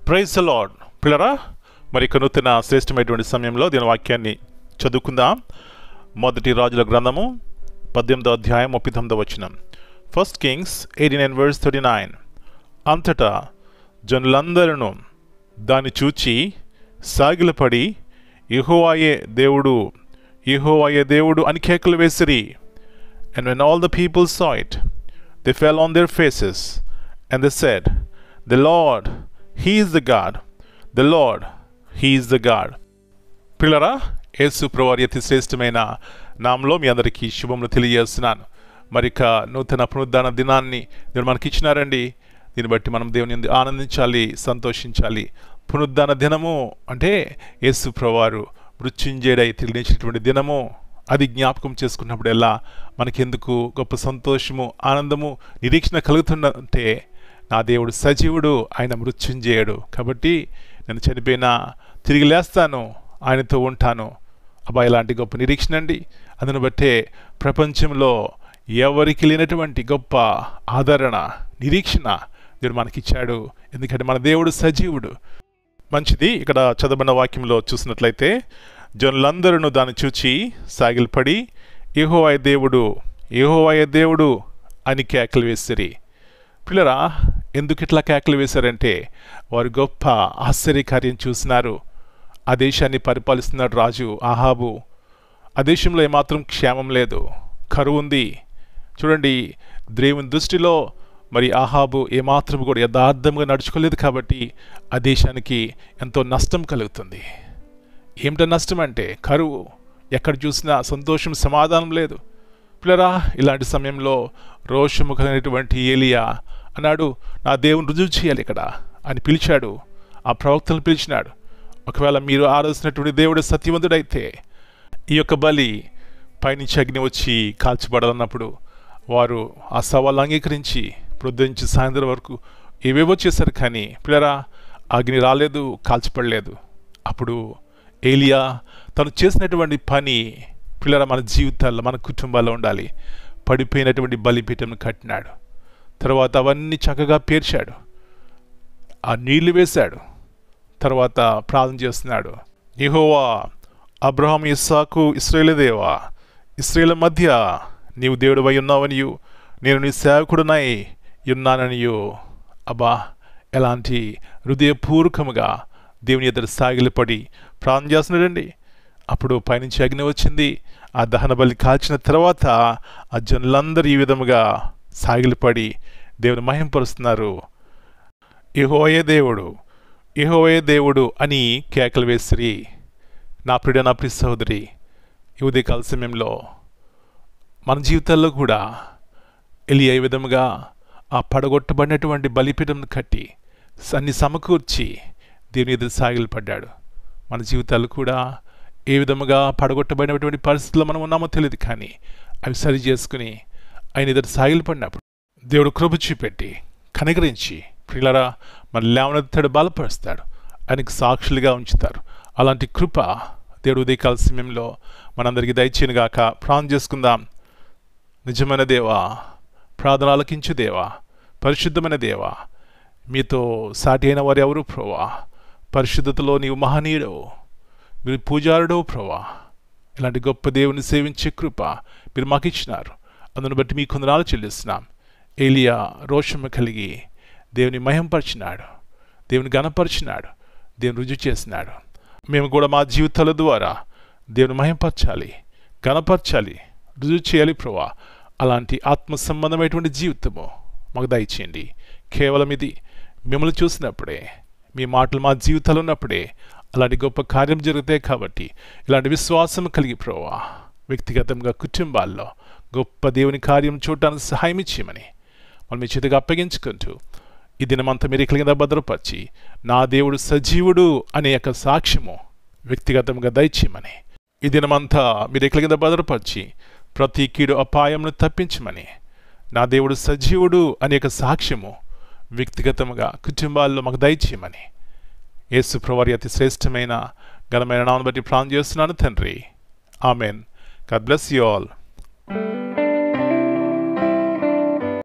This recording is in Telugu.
Praise the lord. పిల్లరా, మరి నూతన శ్రేష్టమైనటువంటి సమయంలో దీని వాక్యాన్ని చదువుకుందాం. మొదటి రాజుల గ్రంథము 18వ అధ్యాయం 39వ వచనం. 1 Kings 18:39. అంతటా జనులందరూ దాన్ని చూచి సాగిలపడి యెహోవాయే దేవుడు, యెహోవాయే దేవుడు అని కేకలు వేసిరి. And when all the people saw it, they fell on their faces, and they said, "The Lord, He is the God. The Lord, He is the God." పిల్లరా, యేసు ప్రభువారి అతి శ్రేష్టమైన నామంలో మీ అందరికీ శుభములు తెలియజేస్తున్నాను. మరిక నూతన పునరుద్ధాన దినాన్ని దేవుడు మనకి ఇచ్చినారండి. దీన్ని బట్టి మనం దేవుని ఆనందించాలి, సంతోషించాలి. పునరుద్ధాన దినము అంటే యేసు ప్రభువారు మృత్యుంజయుడై తిరిగి లేచినటువంటి దినము. అది జ్ఞాపకం చేసుకున్నప్పుడల్లా మనకెందుకు గొప్ప సంతోషము, ఆనందము, నిరీక్షణ కలుగుతుందంటే నా దేవుడు సజీవుడు, ఆయన మృత్యుంజయుడు. కాబట్టి నేను చనిపోయినా తిరిగి లేస్తాను, ఆయనతో ఉంటాను. అబ్బా, ఇలాంటి గొప్ప నిరీక్షణ అండి. అందును బట్టే ప్రపంచంలో ఎవరికి లేనటువంటి గొప్ప ఆదరణ, నిరీక్షణ దేవుడు మనకిచ్చాడు. ఎందుకంటే మన దేవుడు సజీవుడు. మంచిది. ఇక్కడ చదవబడిన వాక్యంలో చూసినట్లయితే జనులందరూ దాన్ని చూచి సాగిలపడి యెహోవాయే దేవుడు, యెహోవాయే దేవుడు అని కేకలు వేసిరి. పిల్లరా, ఎందుకు ఇట్లా కేకలు వేశారంటే వారు గొప్ప ఆశ్చర్యకార్యం చూసినారు. ఆ దేశాన్ని పరిపాలిస్తున్నాడు రాజు ఆహాబు. ఆ దేశంలో ఏమాత్రం క్షేమం లేదు, కరువు ఉంది. చూడండి, దేవుని దృష్టిలో మరి ఆహాబు ఏమాత్రం కూడా యథార్థంగా నడుచుకోలేదు కాబట్టి ఆ దేశానికి ఎంతో నష్టం కలుగుతుంది. ఏమిటో నష్టం అంటే కరువు, ఎక్కడ చూసినా సంతోషం, సమాధానం లేదు. పిల్లరా, ఇలాంటి సమయంలో రోషము కలిగినటువంటి ఏలియా అన్నాడు, నా దేవుని రుజువు చేయాలి ఇక్కడ అని పిలిచాడు. ఆ ప్రవక్తలను పిలిచినాడు. ఒకవేళ మీరు ఆరాధిస్తున్నటువంటి దేవుడు సత్యవంతుడైతే ఈ యొక్క బలి పైనుంచి అగ్ని వచ్చి కాల్చబడాలన్నప్పుడు వారు ఆ సవాళ్ళు అంగీకరించి ప్రొద్దునుంచి సాయంత్రం వరకు ఏవేవో చేశారు. కానీ పిల్లరా, అగ్ని రాలేదు, కాల్చబడలేదు. అప్పుడు ఏలియా తను చేసినటువంటి పని పిల్లరా మన జీవితాల్లో, మన కుటుంబాల్లో ఉండాలి. పడిపోయినటువంటి బలిపీఠంను కట్టినాడు. తర్వాత అవన్నీ చక్కగా పేర్చాడు, ఆ నీళ్లు వేశాడు. తర్వాత ప్రార్థన చేస్తున్నాడు, యెహోవా అబ్రహాము, ఇస్సాకు, ఇశ్రాయేలు దేవా, ఇశ్రాయేలు మధ్య నీవు దేవుడివై ఉన్నావనియు నేను నీ సేవకుడునై ఉన్నాననియు. అబ్బా, ఎలాంటి హృదయపూర్వకముగా దేవుని ఎదురు సాగిలపడి ప్రార్థన చేస్తున్నాడండి. అప్పుడు పైనుంచి అగ్ని వచ్చింది. ఆ దహన బలి కాల్చిన తర్వాత ఆ జనులందరూ ఈ విధముగా సాగిలపడి దేవుని మహింపరుస్తున్నారు. యెహోవాయే దేవుడు, యెహోవాయే దేవుడు అని కేకలు వేసిరి. నా ప్రియ, నా ప్రియ సహోదరి, ఈ ఉదయకాల సమయంలో మన జీవితాల్లో కూడా ఎలియా ఈ విధముగా ఆ పడగొట్టబడినటువంటి బలిపీఠం కట్టి అన్ని సమకూర్చి దేవుని ఎదురు సాగిలపడ్డాడు. మన జీవితాలు కూడా ఏ విధముగా పడగొట్టబడినటువంటి పరిస్థితుల్లో మనం ఉన్నామో తెలియదు, కానీ అవి సరి చేసుకుని ఆయన ఎదురు సాగిలపడినప్పుడు దేవుడు కృప చూపెట్టి కనికరించి ప్రియులారా మన లేవనెత్తాడు, బలపరుస్తాడు, ఆయనకు సాక్షులుగా ఉంచుతారు. అలాంటి కృప దేవుడు ఉదయకాల సమయంలో మనందరికీ దయచేయనుగాక. ప్రార్థన చేసుకుందాం. నిజమైన దేవా, ప్రార్థన ఆలకించు దేవా, పరిశుద్ధమైన దేవా, మీతో సాటి అయిన వారు ఎవరు ప్రభువా? పరిశుద్ధతలో నీవు మహనీయుడు, మీరు పూజారుడో ప్రభువా. ఇలాంటి గొప్ప దేవుని సేవించే కృప మీరు మాకు ఇచ్చినారు. అందును బట్టి మీ కొందనాలు చెల్లిస్తున్నాం. ఏలియా రోషము కలిగి దేవుని మహింపరిచినాడు, దేవుని ఘనపరిచినాడు, దేవుని రుజువు చేసినాడు. మేము కూడా మా జీవితాల ద్వారా దేవుని మహింపరచాలి, ఘనపరచాలి, రుజువు చేయాలి ప్రభువా. అలాంటి ఆత్మ సంబంధమైనటువంటి జీవితము మాకు దయచేయండి. కేవలం ఇది మిమ్మల్ని చూసినప్పుడే, మీ మాటలు మా జీవితాలు ఉన్నప్పుడే అలాంటి గొప్ప కార్యం జరుగుతాయి. కాబట్టి ఇలాంటి విశ్వాసం కలిగి ప్రభువా వ్యక్తిగతంగా, కుటుంబాల్లో గొప్ప దేవుని కార్యం చూడటానికి సహాయం ఇచ్చేయమని మనం మీ చేతిగా అప్పగించుకుంటూ ఈ దినమంతా మీరు కలిగిన భద్రపరిచి నా దేవుడు సజీవుడు అనే యొక్క సాక్ష్యము వ్యక్తిగతంగా దయచేయమని, ఈ దినమంతా మీరు కలిగిన భద్రపరిచి ప్రతి కీడు అపాయంను తప్పించమని, నా దేవుడు సజీవుడు అనే యొక్క సాక్ష్యము వ్యక్తిగతంగా కుటుంబాల్లో మాకు దయచేయమని యేసు ప్రభువారి అతి శ్రేష్టమైన ఘనమైన నామమును బట్టి ప్రార్థన చేస్తున్నాను తండ్రి. Amen. God bless you all.